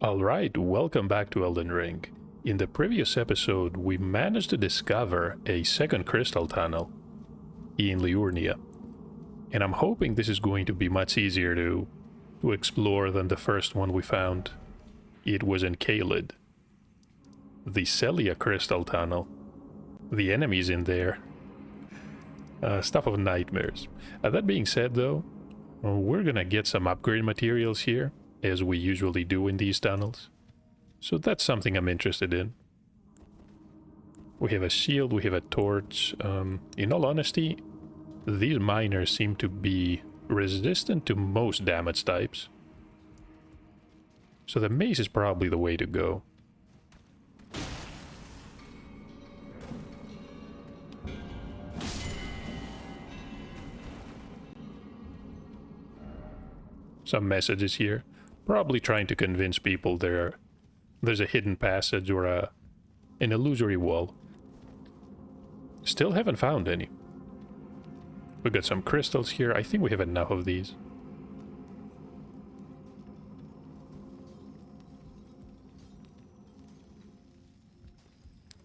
Alright, welcome back to Elden Ring. In the previous episode, we managed to discover a second crystal tunnel in Liurnia. And I'm hoping this is going to be much easier to explore than the first one we found. It was in Caelid. The Celia crystal tunnel. The enemies in there. Stuff of nightmares. That being said though, we're gonna get some upgrade materials here, as we usually do in these tunnels. So that's something I'm interested in. We have a shield, we have a torch. In all honesty, these miners seem to be resistant to most damage types. So the mace is probably the way to go. Some messages here. Probably trying to convince people there's a hidden passage or an illusory wall. Still haven't found any. We got some crystals here. I think we have enough of these.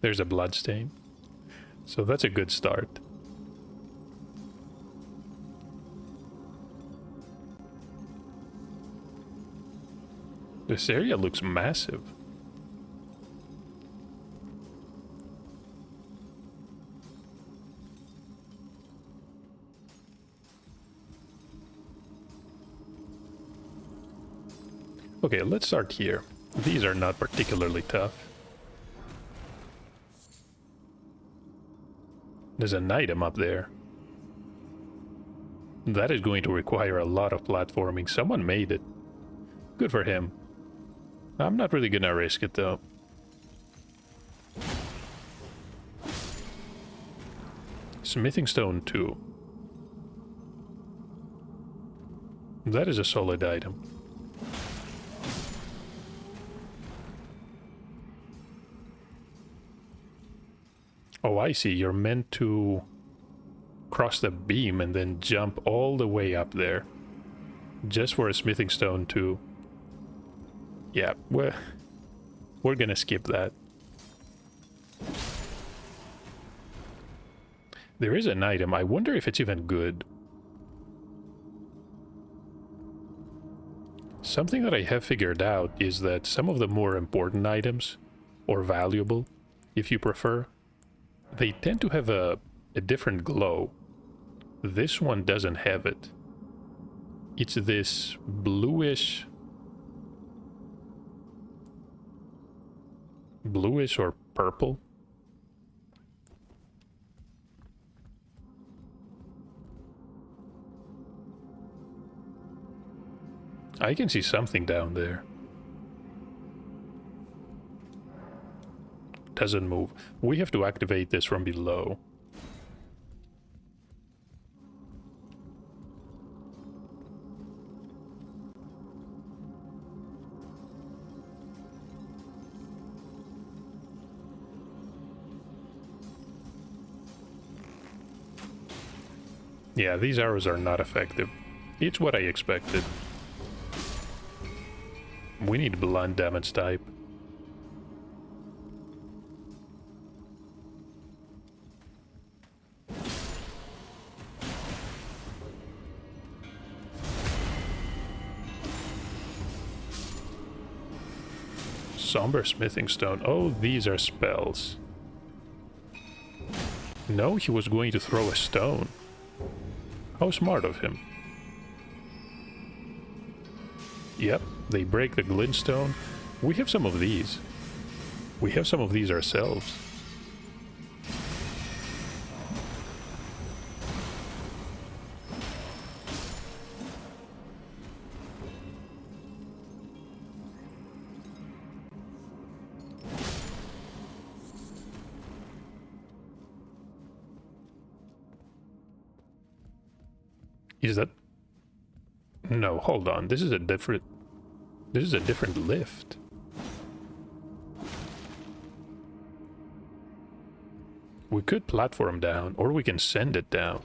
There's a bloodstain. So that's a good start. This area looks massive. Okay, let's start here. These are not particularly tough. There's an item up there. That is going to require a lot of platforming. Someone made it. Good for him. I'm not really gonna risk it though. Smithing stone 2. That is a solid item. Oh, I see. You're meant to cross the beam and then jump all the way up there. Just for a smithing stone 2. Yeah, we're gonna skip that. There is an item. I wonder if it's even good. Something that I have figured out is that some of the more important items, or valuable, if you prefer, they tend to have a different glow. This one doesn't have it. It's this bluish or purple. I can see something down there. Doesn't move. We have to activate this from below. Yeah, these arrows are not effective. It's what I expected. We need blunt damage type. Somber smithing stone. Oh, these are spells. No, he was going to throw a stone. How smart of him. Yep, they break the glintstone. We have some of these. We have some of these ourselves. Is that... No, hold on. This is a different lift. We could platform down, or we can send it down.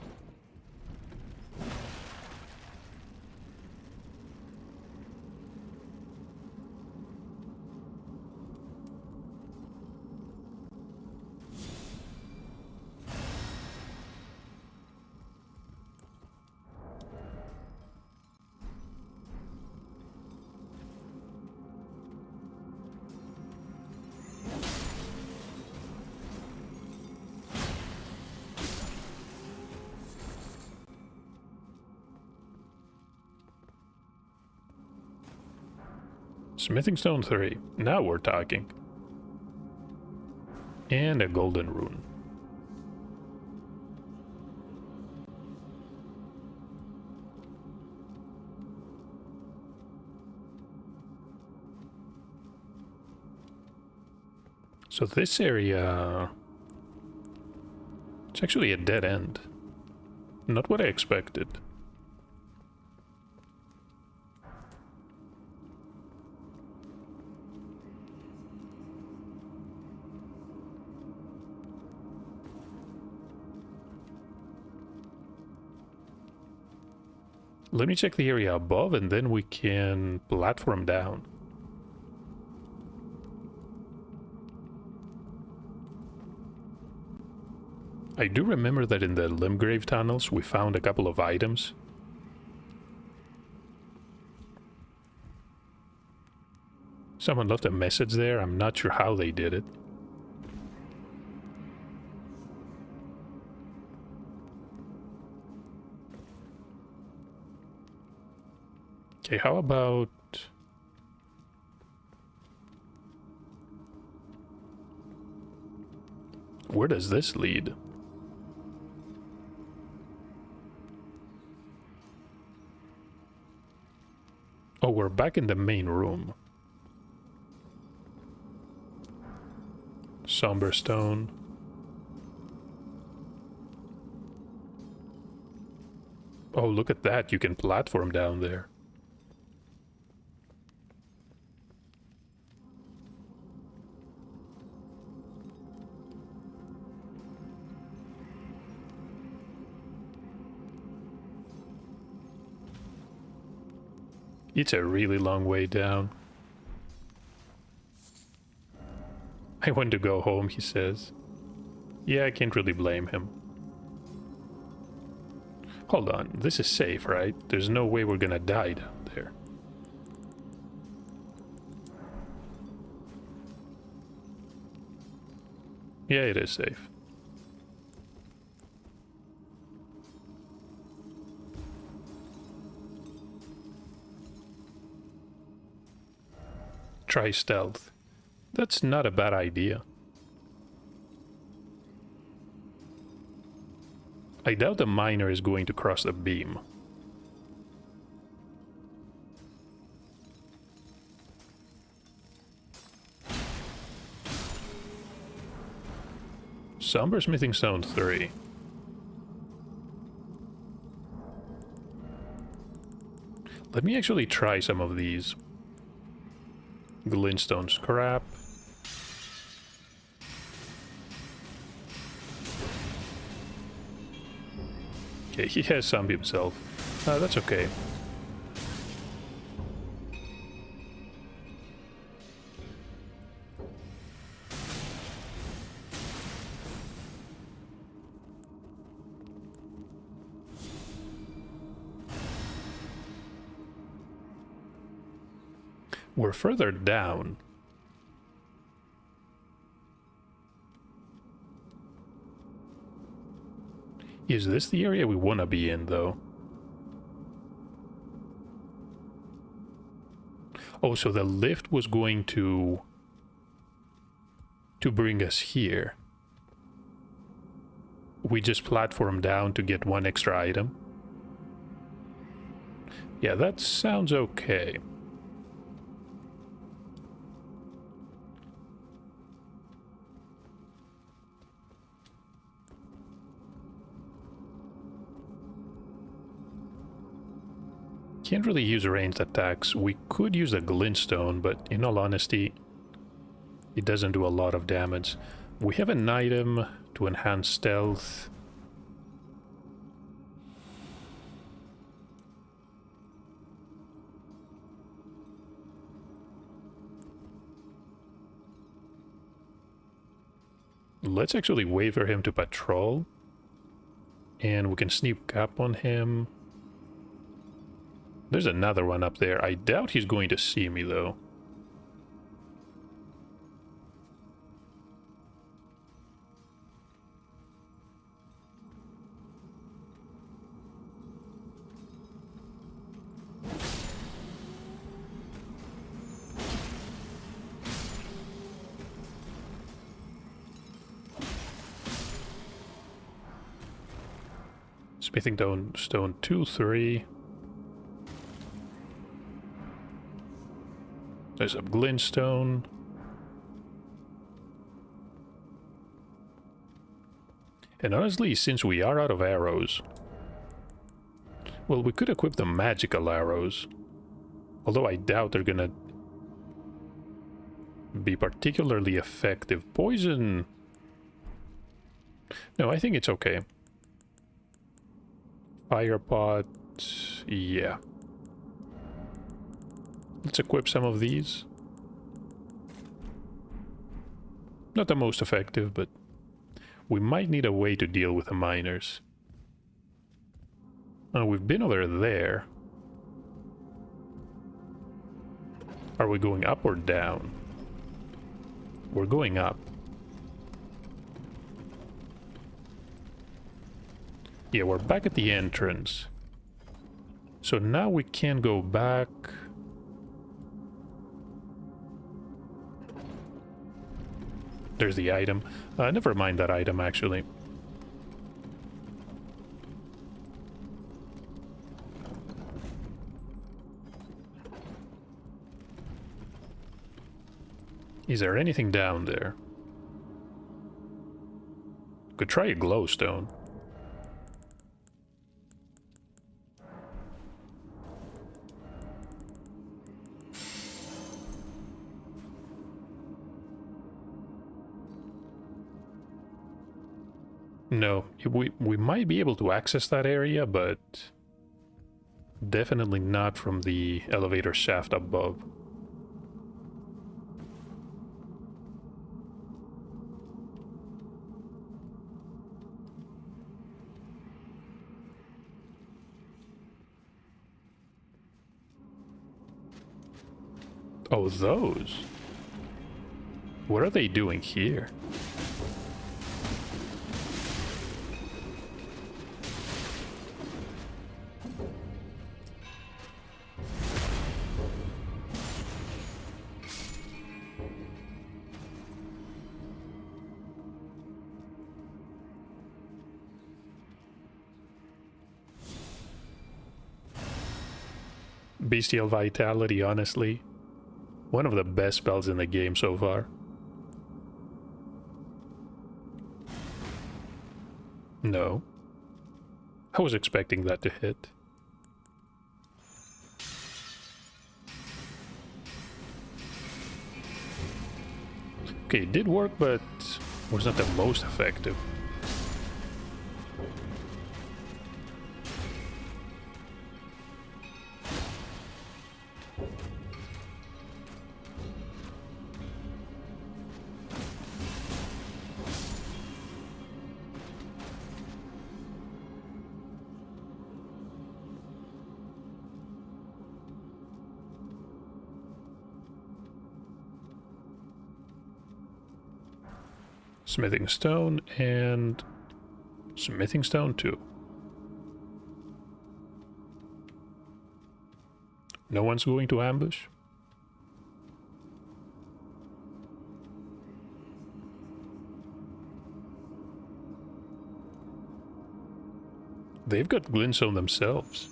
Smithing stone 3. Now we're talking. And a golden rune. So this area... it's actually a dead end. Not what I expected. Let me check the area above and then we can platform down. I do remember that in the Limgrave tunnels we found a couple of items. Someone left a message there, I'm not sure how they did it. Okay, how about... where does this lead? Oh, we're back in the main room. Somber stone. Oh, look at that. You can platform down there. It's a really long way down. I want to go home, he says. Yeah, I can't really blame him. Hold on, this is safe, right? There's no way we're gonna die down there. Yeah, it is safe. Try stealth. That's not a bad idea. I doubt the miner is going to cross the beam. Somber smithing stone 3. Let me actually try some of these. Glintstone scrap. Okay, he has some himself. That's okay. We're further down. Is this the area we want to be in, though? Oh, so the lift was going to bring us here. We just platform down to get one extra item. Yeah, that sounds okay. Can't really use ranged attacks. We could use a glintstone, but in all honesty, it doesn't do a lot of damage. We have an item to enhance stealth. Let's actually wait for him to patrol. And we can sneak up on him. There's another one up there. I doubt he's going to see me, though. Smithing stone 2, 3. There's a glintstone. And honestly, since we are out of arrows... Well, we could equip the magical arrows. Although I doubt they're gonna be particularly effective. Poison... No, I think it's okay. Fire pot... Yeah. Let's equip some of these. Not the most effective, but we might need a way to deal with the miners. We've been over there. Are we going up or down? We're going up. Yeah, we're back at the entrance. So now we can go back... There's the item. Never mind that item, actually. Is there anything down there? Could try a glowstone. No, we might be able to access that area, but definitely not from the elevator shaft above. Oh, those? What are they doing here? Bestial Vitality, honestly. One of the best spells in the game so far. No. I was expecting that to hit. Okay, it did work, but was not the most effective. Smithing stone and smithing stone too. No one's going to ambush? They've got glintstone themselves.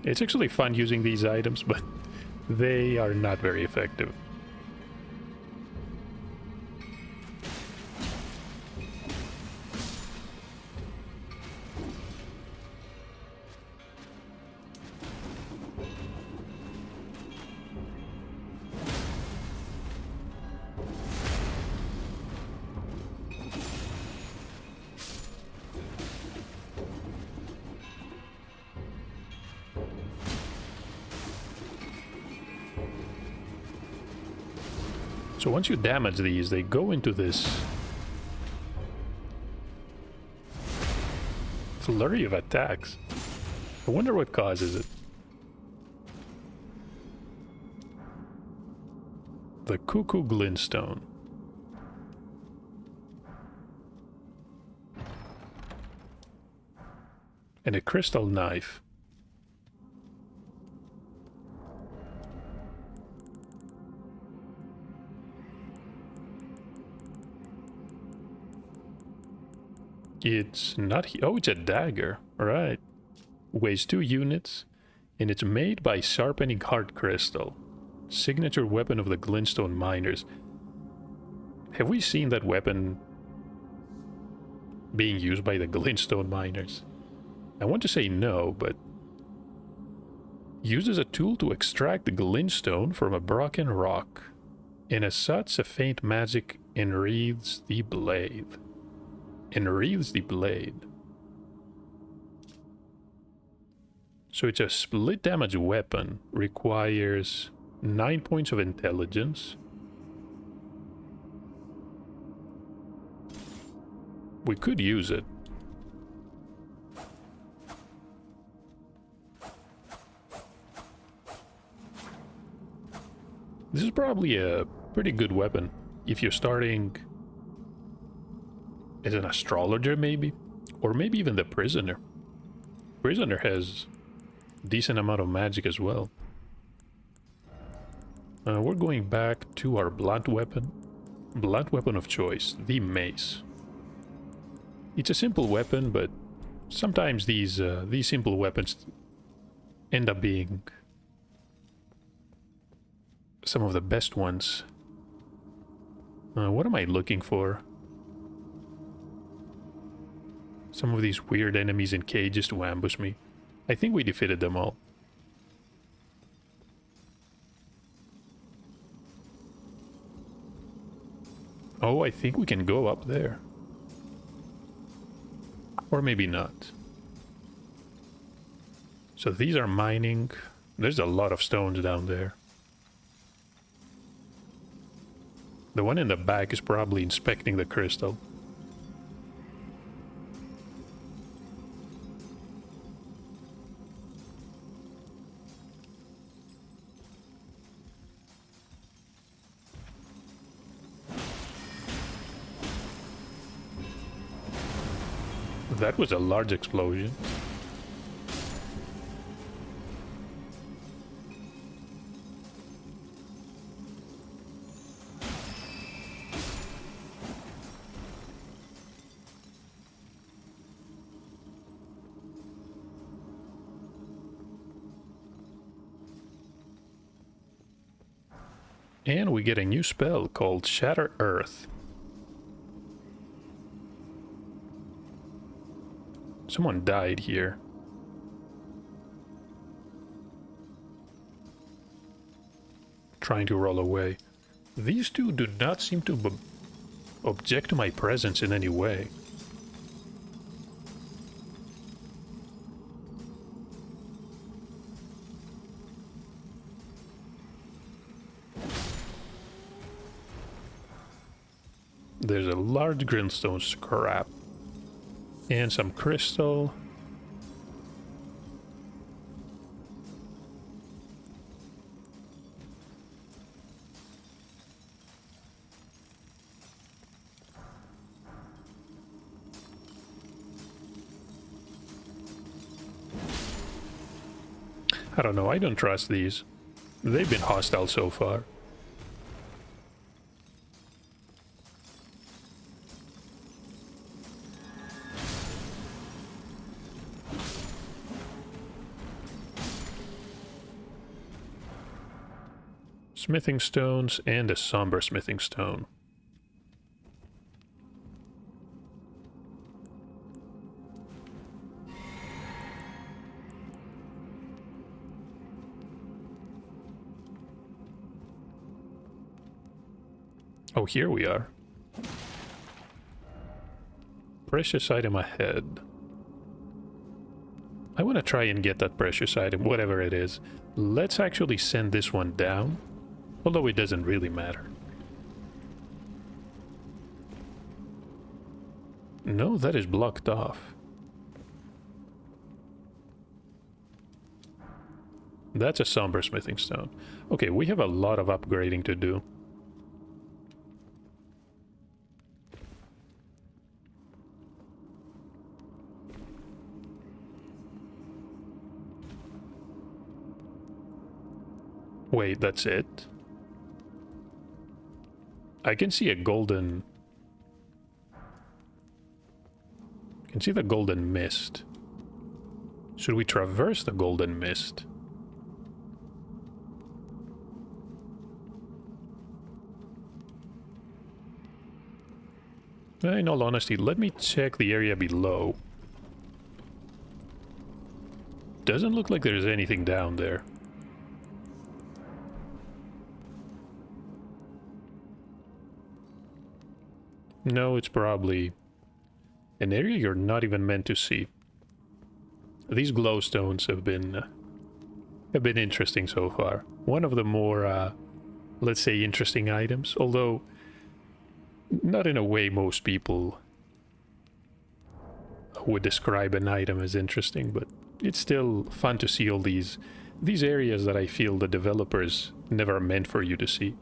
It's actually fun using these items, but they are not very effective. So once you damage these, they go into this flurry of attacks. I wonder what causes it. The Cuckoo Glintstone. And a crystal knife. It's not... Oh, it's a dagger. Right. Weighs 2 units. And it's made by sharpening heart crystal. Signature weapon of the glintstone miners. Have we seen that weapon being used by the glintstone miners? I want to say no, but... Used as a tool to extract the glintstone from a broken rock. And as such, a faint magic enwreathes the blade. Enwreathes the blade. So it's a split damage weapon. Requires 9 points of intelligence. We could use it. This is probably a pretty good weapon if you're starting as an astrologer, maybe, or maybe even the prisoner. Prisoner has decent amount of magic as well. We're going back to our blunt weapon of choice, the mace. It's a simple weapon, but sometimes these simple weapons end up being some of the best ones. What am I looking for? Some of these weird enemies in cages to ambush me. I think we defeated them all. Oh, I think we can go up there. Or maybe not. So these are mining. There's a lot of stones down there. The one in the back is probably inspecting the crystal. That was a large explosion. And we get a new spell called Shatter Earth. Someone died here. Trying to roll away. These two do not seem to object to my presence in any way. There's a large grindstone scrap. And some crystal. I don't know, I don't trust these. They've been hostile so far. Smithing stones and a somber smithing stone. Oh, here we are. Precious item ahead. I want to try and get that precious item, whatever it is. Let's actually send this one down. Although it doesn't really matter. No, that is blocked off. That's a somber smithing stone. Okay, we have a lot of upgrading to do. Wait, that's it? I can see a golden... can see the golden mist. Should we traverse the golden mist? In all honesty, let me check the area below. Doesn't look like there's anything down there. No, it's probably an area you're not even meant to see. These glowstones have been interesting so far. One of the more, let's say, interesting items, although not in a way most people would describe an item as interesting, but it's still fun to see all these areas that I feel the developers never meant for you to see.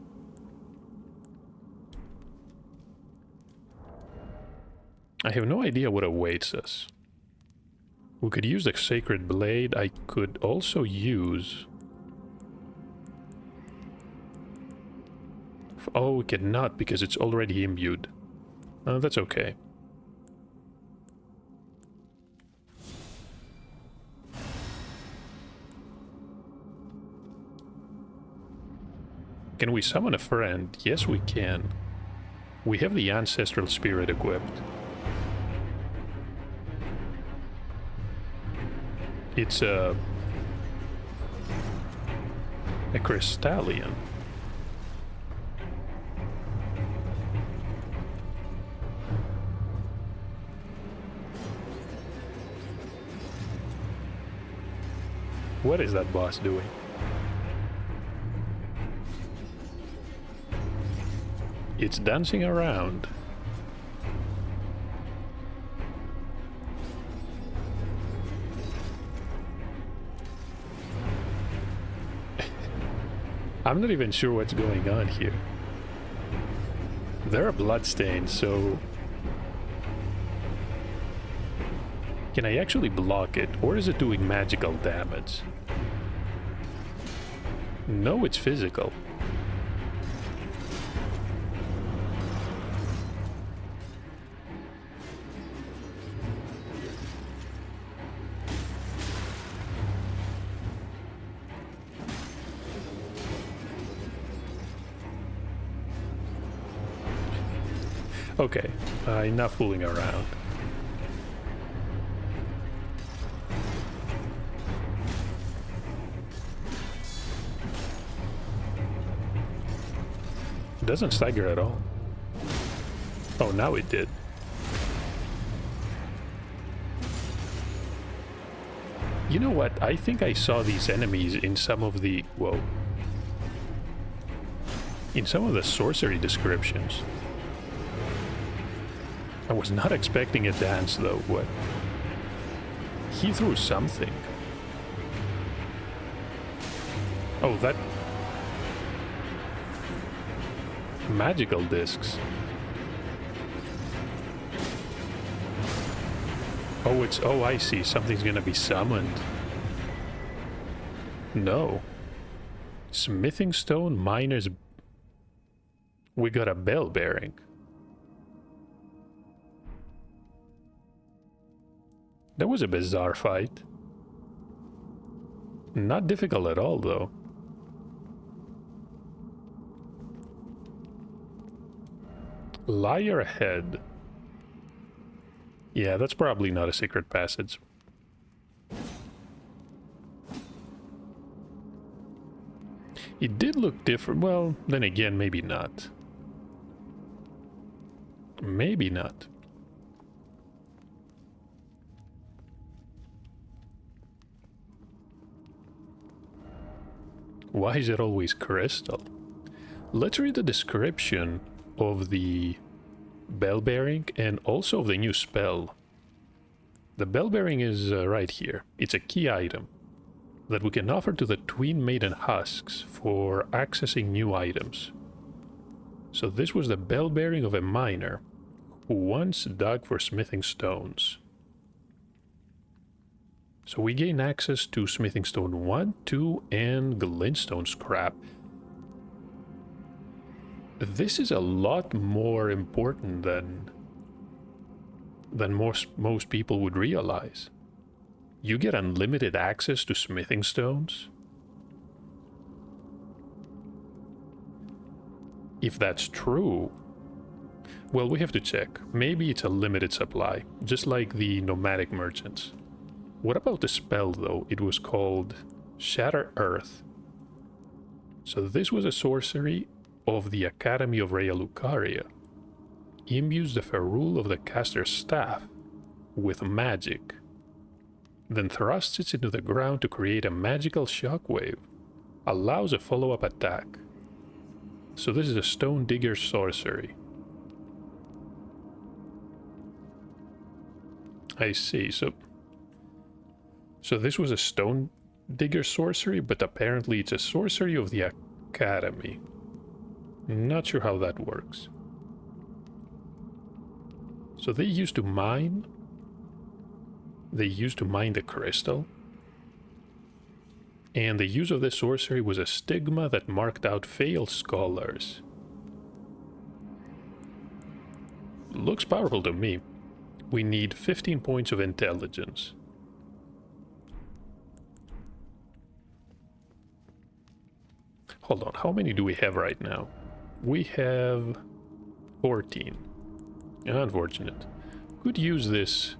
I have no idea what awaits us. We could use the Sacred Blade. I could also use... Oh, we cannot because it's already imbued. That's okay. Can we summon a friend? Yes, we can. We have the Ancestral Spirit equipped. It's a Crystallian. What is that boss doing? It's dancing around. I'm not even sure what's going on here. There are bloodstains, so... Can I actually block it, or is it doing magical damage? No, it's physical. Okay, enough fooling around. It doesn't stagger at all. Oh, now it did. You know what? I think I saw these enemies in some of the... Whoa. In some of the sorcery descriptions. I was not expecting a dance, though. What? He threw something. Oh, that... Magical discs. Oh, it's... Oh, I see. Something's gonna be summoned. No. Smithing stone, miner's... We got a bell bearing. That was a bizarre fight. Not difficult at all, though. Liar ahead. Yeah, that's probably not a secret passage. It did look different. Well, then again, maybe not. Maybe not. Why is it always crystal? Let's read the description of the bell bearing and also of the new spell. The bell bearing is right here. It's a key item that we can offer to the Twin Maiden Husks for accessing new items. So this was the bell bearing of a miner who once dug for smithing stones. So we gain access to smithing stone 1, 2, and glintstone scrap. This is a lot more important than than most people would realize. You get unlimited access to smithing stones. If that's true, well, we have to check. Maybe it's a limited supply, just like the nomadic merchants. What about the spell, though? It was called Shatter Earth. So this was a sorcery of the Academy of Raya Lucaria. Imbues the ferrule of the caster's staff with magic, then thrusts it into the ground to create a magical shockwave. Allows a follow-up attack. So this is a stone digger sorcery. I see, so this was a stone digger sorcery, but apparently it's a sorcery of the Academy. Not sure how that works. So they used to mine? They used to mine the crystal? And the use of this sorcery was a stigma that marked out failed scholars. Looks powerful to me. We need 15 points of intelligence. Hold on, how many do we have right now? We have 14. Unfortunate. Could use this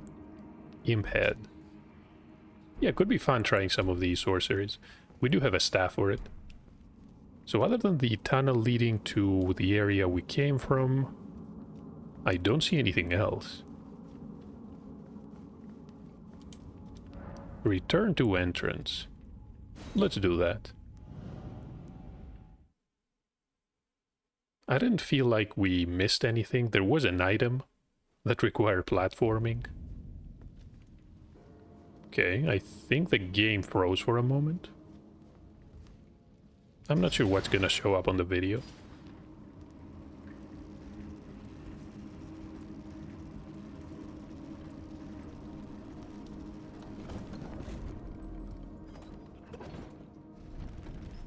imp head. Yeah, could be fun trying some of these sorceries. We do have a staff for it. So other than the tunnel leading to the area we came from, I don't see anything else. Return to entrance. Let's do that. I didn't feel like we missed anything. There was an item that required platforming. Okay, I think the game froze for a moment. I'm not sure what's gonna show up on the video.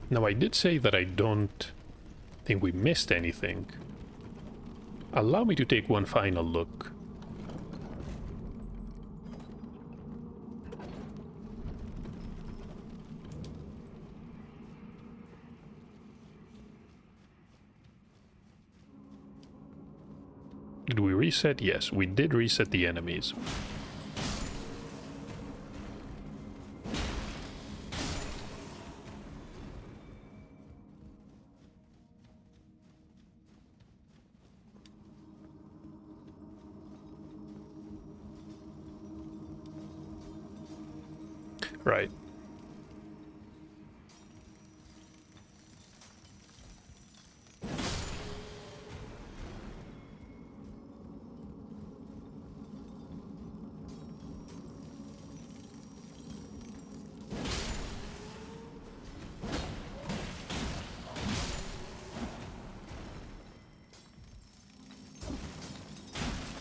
Now, I did say that I don't think we missed anything. Allow me to take one final look. Did we reset? Yes, we did reset the enemies. Right.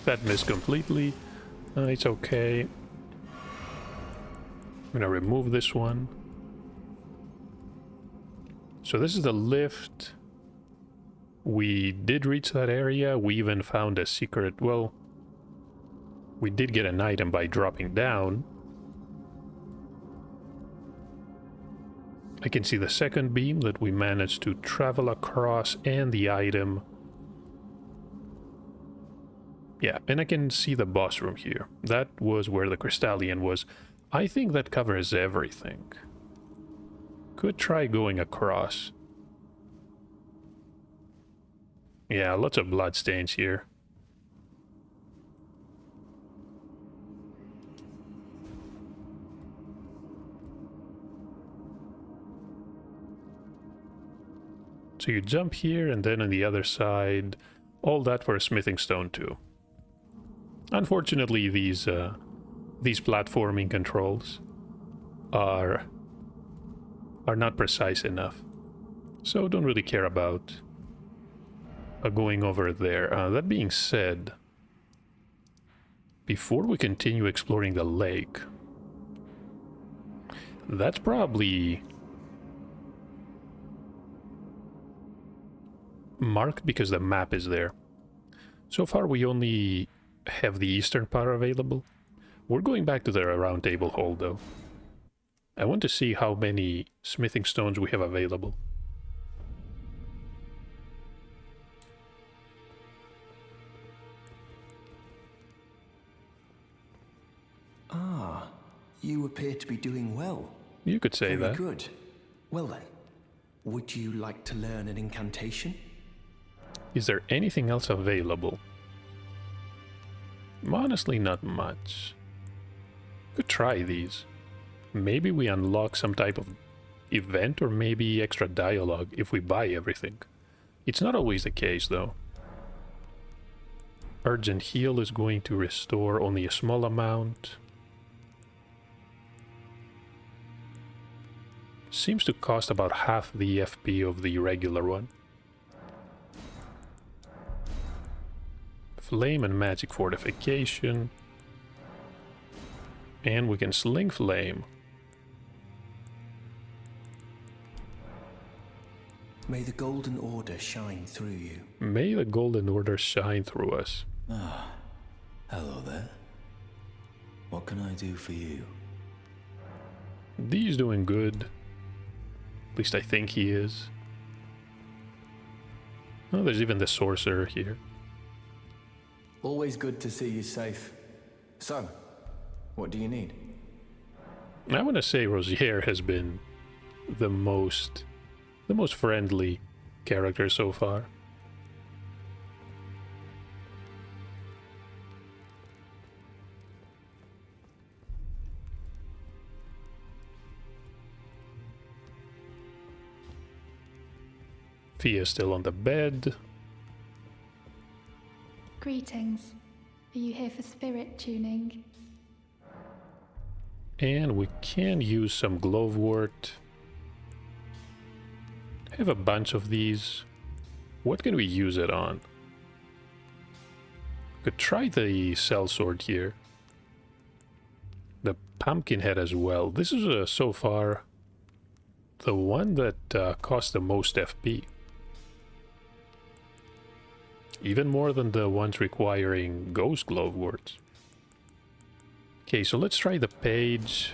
That missed completely. It's okay. I'm gonna remove this one. So this is the lift. We did reach that area. We even found a secret. Well, we did get an item by dropping down. I can see the second beam that we managed to travel across and the item. Yeah, and I can see the boss room here. That was where the Crystallian was. I think that covers everything. Could try going across. Yeah, lots of bloodstains here. So you jump here and then on the other side, all that for a smithing stone too. Unfortunately, these platforming controls are not precise enough, so don't really care about going over there. That being said, before we continue exploring the lake, that's probably marked because the map is there. So far we only have the eastern part available. We're going back to the Roundtable hall, though. I want to see how many smithing stones we have available. Ah, you appear to be doing well. You could say that. Very good. Well then, would you like to learn an incantation? Is there anything else available? Honestly, not much. Could try these. Maybe we unlock some type of event or maybe extra dialogue if we buy everything. It's not always the case, though. Urgent heal is going to restore only a small amount. Seems to cost about half the FP of the regular one. Flame and magic fortification. And we can sling flame. May the Golden Order shine through you. May the Golden Order shine through us. Ah, hello there. What can I do for you? Dee's doing good. At least I think he is. Oh, there's even the sorcerer here. Always good to see you safe. So, what do you need? I want to say Rosier has been the most friendly character so far. Fia's still on the bed. Greetings. Are you here for spirit tuning? And we can use some glovewort. I have a bunch of these. What can we use it on? Could try the sellsword here. The pumpkin head as well. This is so far the one that costs the most FP. Even more than the ones requiring ghost gloveworts. Okay, so let's try the page.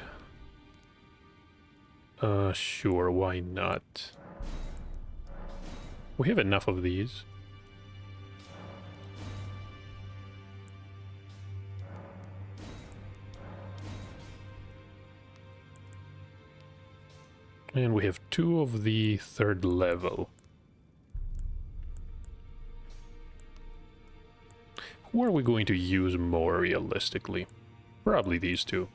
Sure, why not? We have enough of these. And we have 2 of the 3rd level. Who are we going to use more realistically? Probably these 2.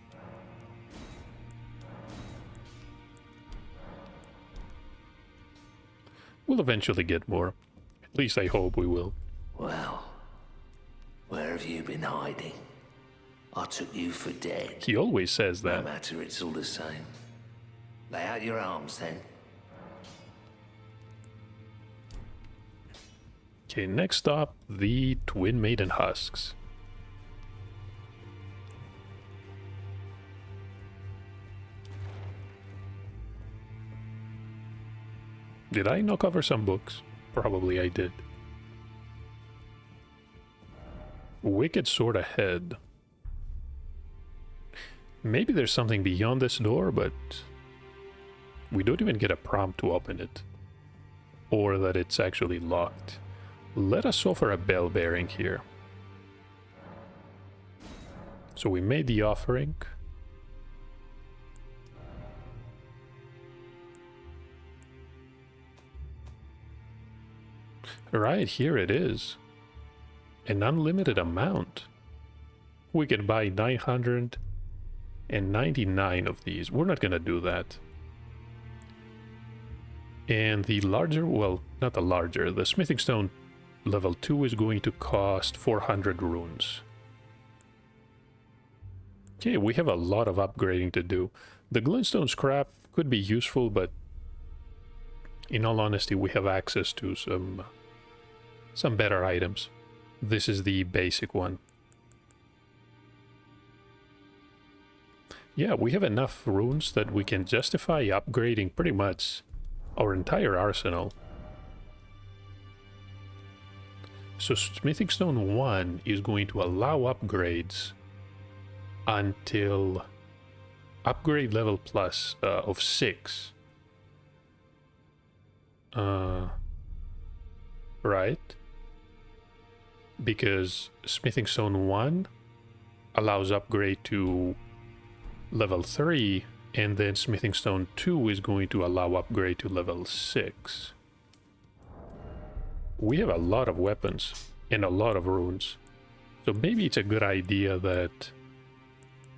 We'll eventually get more. At least I hope we will. Well, where have you been hiding? I took you for dead. He always says No that. matter, it's all the same. Lay out your arms then. Okay, next up, the Twin Maiden Husks. Did I knock over some books? Probably I did. Wicked Sword ahead. Maybe there's something beyond this door, but we don't even get a prompt to open it. Or that it's actually locked. Let us offer a bell bearing here. So we made the offering. Right, here it is. An unlimited amount. We can buy 999 of these. We're not gonna do that. And the larger, well, not the larger, the smithing stone level 2 is going to cost 400 runes. Okay, we have a lot of upgrading to do. The glintstone scrap could be useful, but in all honesty, we have access to some better items. This is the basic one. Yeah, we have enough runes that we can justify upgrading pretty much our entire arsenal. So Smithing Stone 1 is going to allow upgrades until upgrade level plus of 6. Right? Because Smithing Stone 1 allows upgrade to level 3, and then Smithing Stone 2 is going to allow upgrade to level 6. We have a lot of weapons and a lot of runes, so maybe it's a good idea that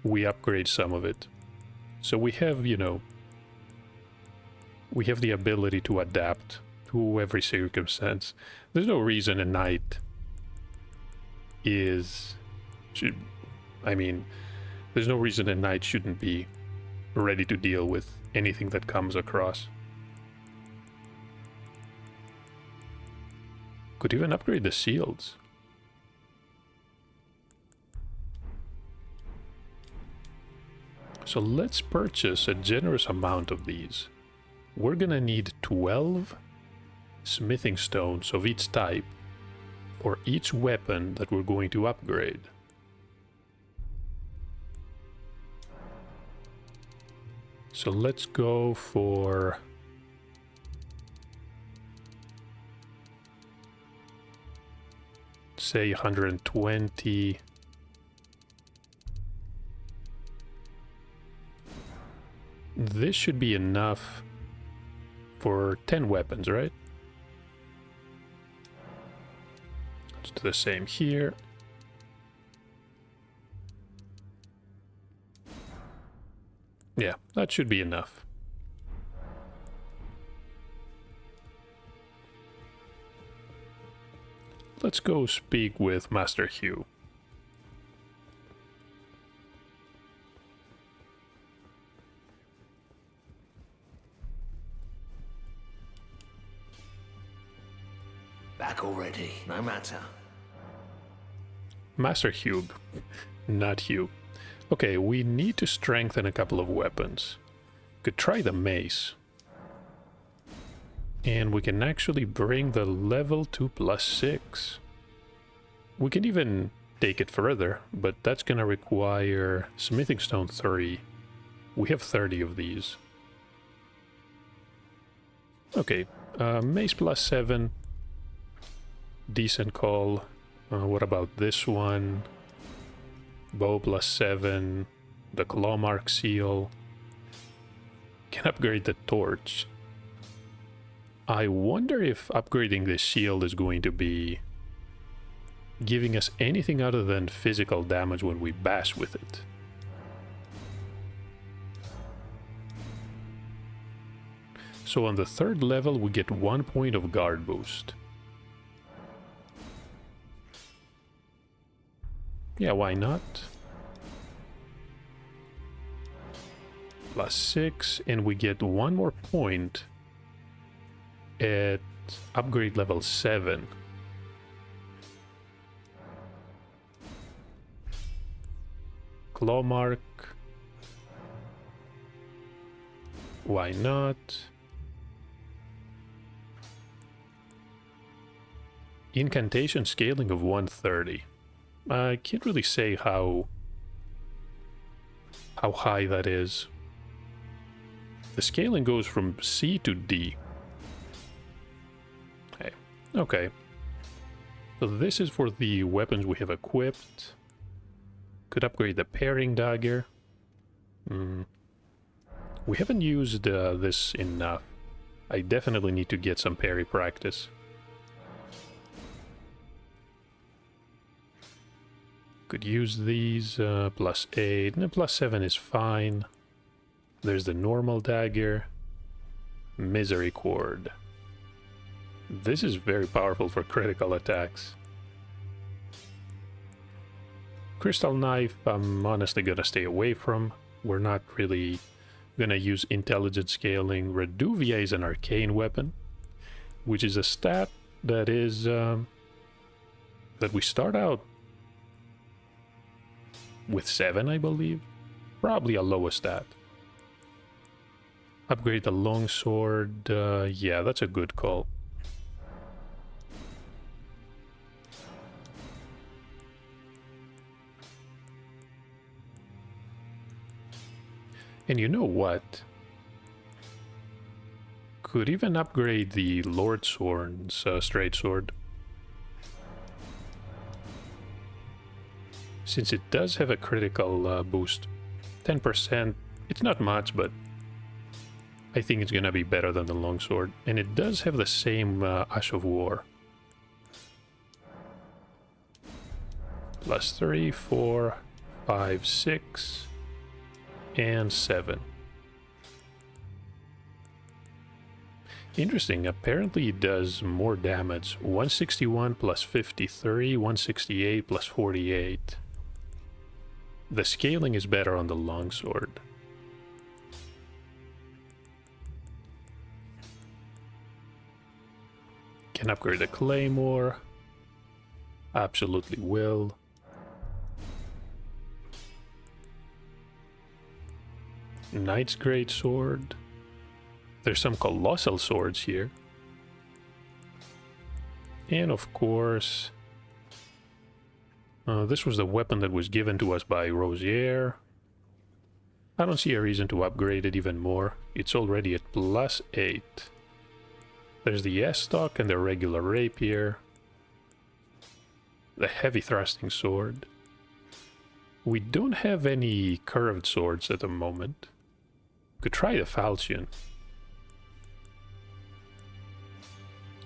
we upgrade some of it. So we have, you know, we have the ability to adapt to every circumstance. There's no reason a knight is... there's no reason a knight shouldn't be ready to deal with anything that comes across. Could even upgrade the shields. So let's purchase a generous amount of these. We're gonna need 12 smithing stones of each type for each weapon that we're going to upgrade. So let's go for... say 120. This should be enough for 10 weapons, right? Let's do the same here. Yeah, that should be enough. Let's go speak with Master Hugh. Back already, no matter. Master Hugh, not Hugh. Okay, we need to strengthen a couple of weapons. Could try the mace. And we can actually bring the level to +6. We can even take it further, but that's gonna require Smithing Stone 3. We have 30 of these. Okay, mace +7. Decent call. What about this one? Bow +7. The claw mark seal. Can upgrade the torch. I wonder if upgrading the shield is going to be giving us anything other than physical damage when we bash with it. So on the 3rd level we get 1 point of guard boost. Yeah, why not? +6, and we get 1 more point at upgrade level 7. Claw mark. Why not? Incantation scaling of 130. I can't really say how high that is. The scaling goes from C to D. Okay. So this is for the weapons we have equipped. Could upgrade the parrying dagger. We haven't used this enough. I definitely need to get some parry practice. Could use these, +8, and +7 is fine. There's the normal dagger. Misery Cord. This is very powerful for critical attacks. Crystal Knife, I'm honestly gonna stay away from. We're not really gonna use intelligence scaling. Reduvia is an arcane weapon, which is a stat that is that we start out with 7, I believe. Probably a lower stat. Upgrade the longsword. Yeah, that's a good call. And you know what? Could even upgrade the Lord Sword's straight sword. Since it does have a critical boost. 10%, it's not much, but I think it's gonna be better than the longsword. And it does have the same Ash of War. Plus 3, 4, 5, 6, and 7. Interesting, apparently it does more damage. 161 plus 53, 168 plus 48. The scaling is better on the longsword. Can upgrade the claymore. Absolutely will. Knight's Greatsword. There's some colossal swords here. And of course, this was the weapon that was given to us by Rosier. I don't see a reason to upgrade it even more. It's already at plus 8. There's the S-stock and the regular rapier. The heavy thrusting sword. We don't have any curved swords at the moment. Could try the falchion.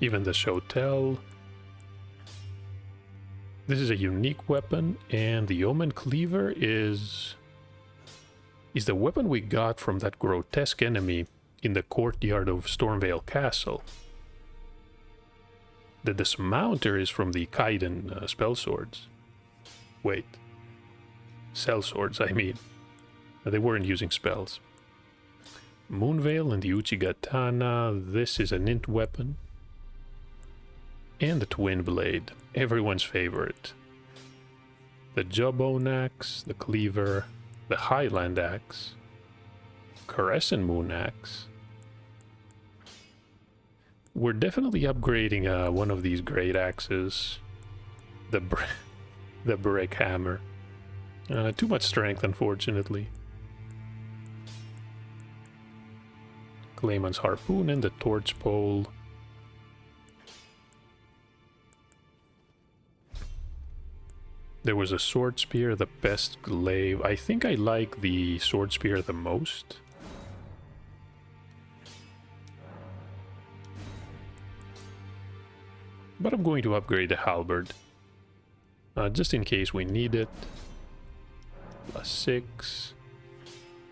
Even the Shotel. This is a unique weapon, and the Omen Cleaver is the weapon we got from that grotesque enemy in the courtyard of Stormvale Castle. The Dismounter is from the Kaiden spell swords. Wait. Cell swords, I mean. They weren't using spells. Moonveil and the Uchigatana. This is an int weapon. And the Twin Blade, everyone's favorite. The Jawbone Axe, the Cleaver, the Highland Axe, Crescent Moon Axe. We're definitely upgrading one of these great axes. The Brick Hammer. Too much strength, unfortunately. Clayman's Harpoon and the Torch Pole. There was a Sword Spear, the best glaive. I think I like the Sword Spear the most. But I'm going to upgrade the Halberd. Just in case we need it. Plus 6.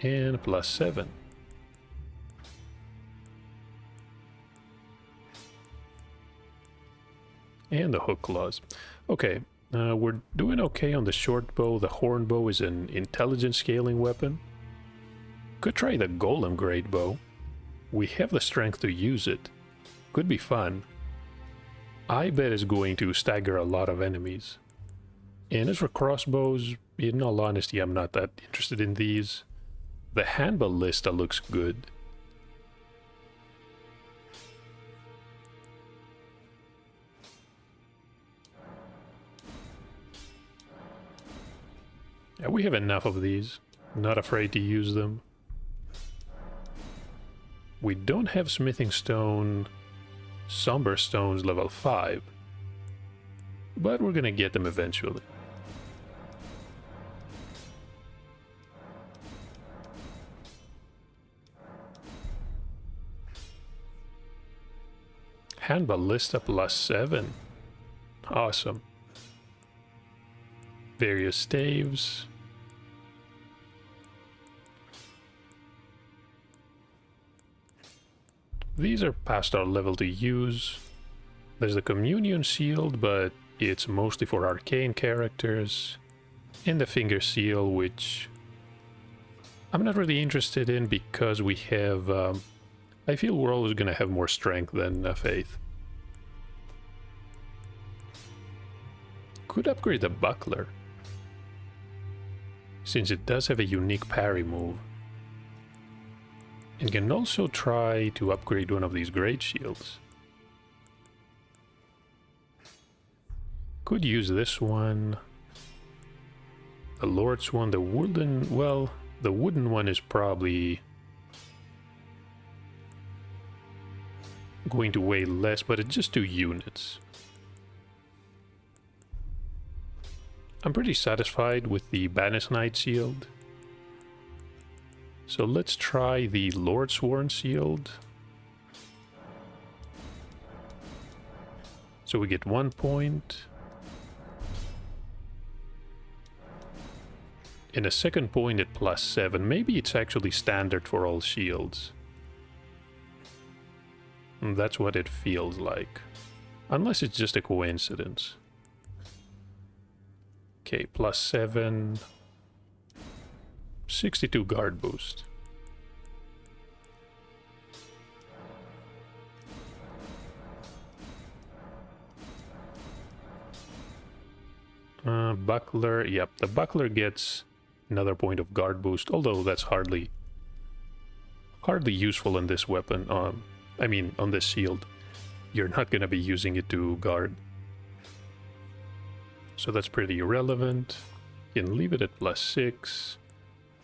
And plus 7. And the hook claws. Okay. We're doing okay on the short bow. The horn bow is an intelligent scaling weapon. Could try the golem great bow. We have the strength to use it. Could be fun. I bet it's going to stagger a lot of enemies. And as for crossbows, in all honesty, I'm not that interested in these. The hand ballista looks good. Yeah, we have enough of these. Not afraid to use them. We don't have smithing stone, somber stones level 5. But we're gonna get them eventually. Hand ballista plus 7. Awesome. Various staves. These are past our level to use. There's the Communion Shield, but it's mostly for arcane characters. And the Finger Seal, which I'm not really interested in because we have... I feel we're always going to have more strength than Faith. Could upgrade the Buckler, since it does have a unique parry move. And can also try to upgrade one of these Great Shields. Could use this one. The Lord's one, the Wooden... Well, The wooden one is probably going to weigh less, but it's just 2 units. I'm pretty satisfied with the Banished Knight Shield. So let's try the Lordsworn Shield. So we get 1 point. And a second point at +7. Maybe it's actually standard for all shields. And that's what it feels like. Unless it's just a coincidence. Okay, +7. 62 guard boost. Buckler, yep, the buckler gets another point of guard boost, although that's hardly useful in this weapon. I mean, on this shield. You're not gonna be using it to guard. So that's pretty irrelevant. You can leave it at +6.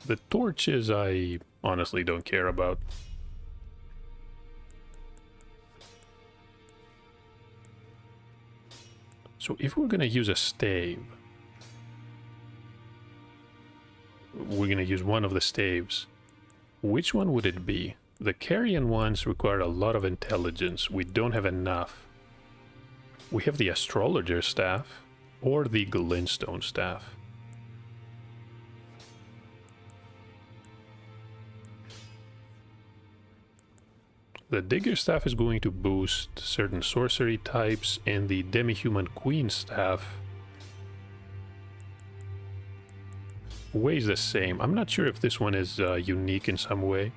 The torches I honestly don't care about. So if we're gonna use a stave, we're gonna use one of the staves. Which one would it be? The carrion ones require a lot of intelligence. We don't have enough. We have the astrologer staff or the glintstone staff. The digger staff is going to boost certain sorcery types, and the demi-human queen staff weighs the same. I'm not sure if this one is unique in some way.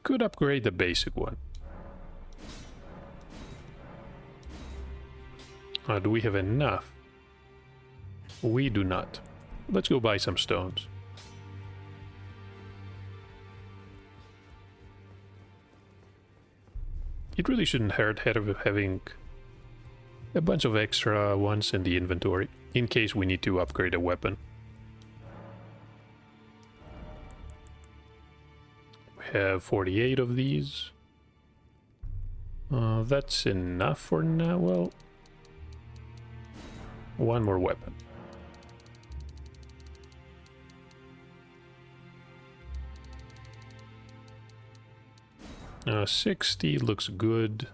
Could upgrade the basic one. Do we have enough? We do not. Let's go buy some stones. It really shouldn't hurt having a bunch of extra ones in the inventory, in case we need to upgrade a weapon. We have 48 of these. That's enough for now. Well, one more weapon. Uh, 60 looks good.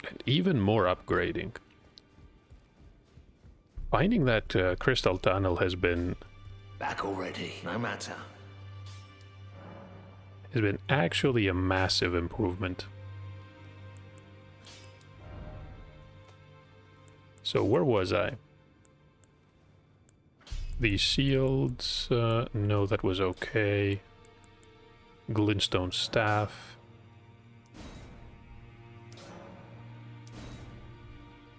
And even more upgrading. Finding that crystal tunnel has been Back already, no matter. actually a massive improvement. So where was I? The shields, no, that was okay. Glintstone staff.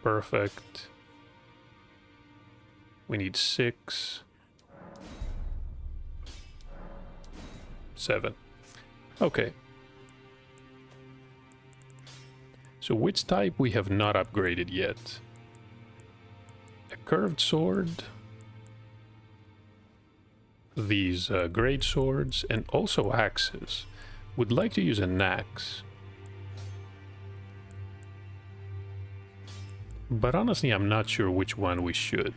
Perfect. We need 6. 7. Okay. So which type we have not upgraded yet? A curved sword. These great swords and also axes. Would like to use an axe. But honestly, I'm not sure which one we should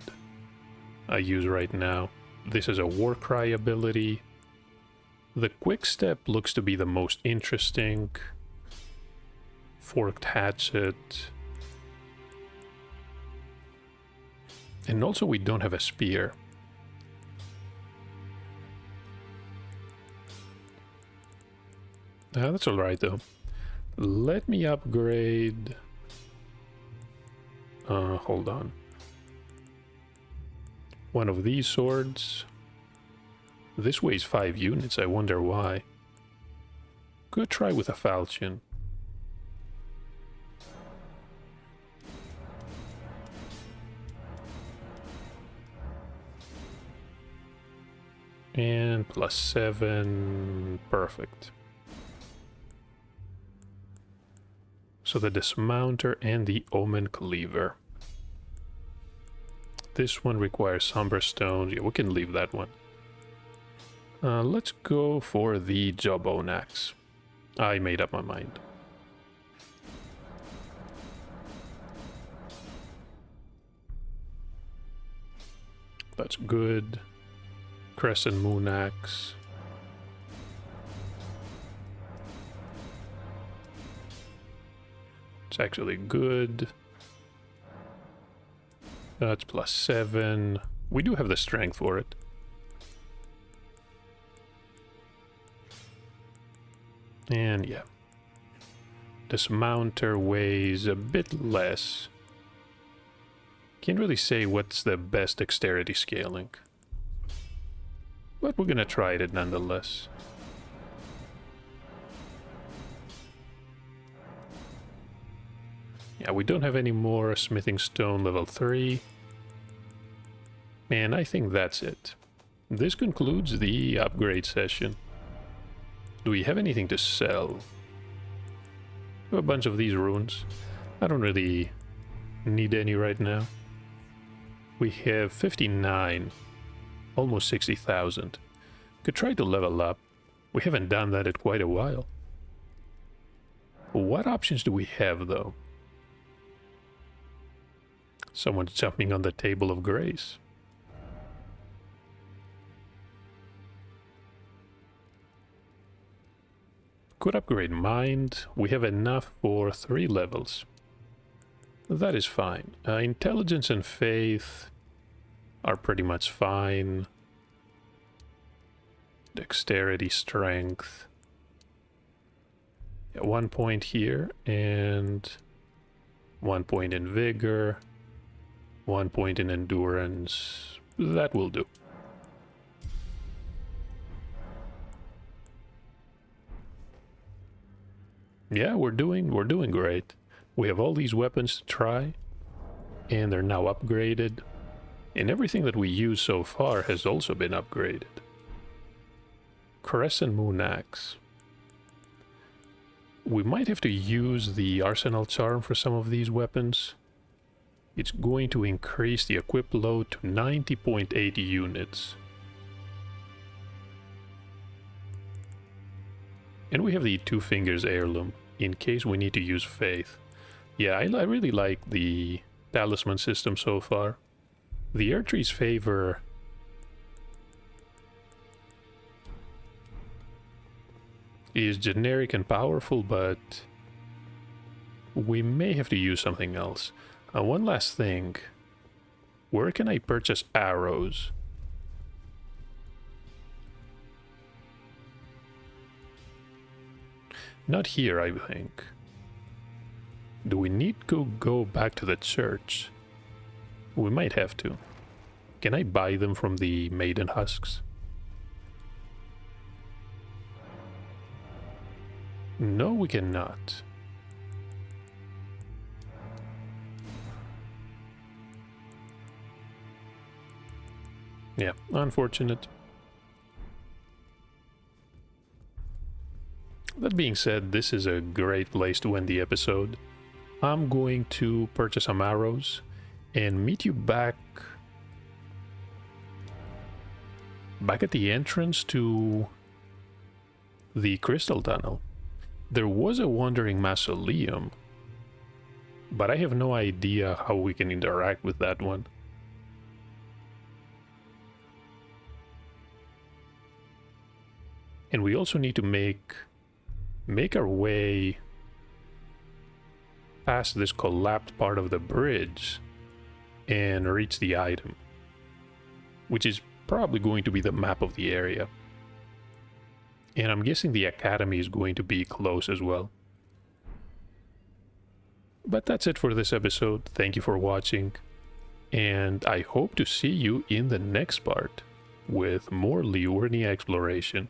use right now. This is a Warcry ability. The quick step looks to be the most interesting. Forked hatchet. And also we don't have a spear. That's alright though. Let me upgrade... hold on. One of these swords. This weighs 5 units, I wonder why. Good try with a falchion. And +7. Perfect. So the Dismounter and the Omen Cleaver. This one requires Somber Stones. Yeah, we can leave that one. Let's go for the Jawbone Axe. I made up my mind. That's good. Crescent Moon Axe. It's actually good. That's +7. We do have the strength for it. And yeah. Dismounter weighs a bit less. Can't really say what's the best dexterity scaling. But we're gonna try it nonetheless. Yeah, we don't have any more smithing stone level 3. And I think that's it. This concludes the upgrade session. Do we have anything to sell? A bunch of these runes. I don't really need any right now. We have 59. Almost 60,000. Could try to level up. We haven't done that in quite a while. What options do we have though? Someone's jumping on the table of grace. Could upgrade mind. We have enough for 3 levels. That is fine. Intelligence and faith are pretty much fine. Dexterity, strength. Yeah, 1 point here and 1 point in vigor. 1 point in endurance. That will do. Yeah, we're doing great. We have all these weapons to try, and they're now upgraded. And everything that we use so far has also been upgraded. Crescent Moon Axe. We might have to use the Arsenal Charm for some of these weapons. It's going to increase the equip load to 90.8 units. And we have the Two Fingers Heirloom, in case we need to use Faith. Yeah, I really like the talisman system so far. The Erdtree's Favor is generic and powerful, but we may have to use something else. One last thing. Where can I purchase arrows? Not here, I think. Do we need to go back to the church? We might have to. Can I buy them from the Maiden Husks? No, we cannot. Yeah, unfortunate. That being said, this is a great place to end the episode. I'm going to purchase some arrows and meet you back at the entrance to the Crystal Tunnel. There was a Wandering Mausoleum, but I have no idea how we can interact with that one. And we also need to make our way past this collapsed part of the bridge and reach the item, which is probably going to be the map of the area. And I'm guessing the academy is going to be close as well. But that's it for this episode. Thank you for watching, and I hope to see you in the next part with more Liurnia exploration.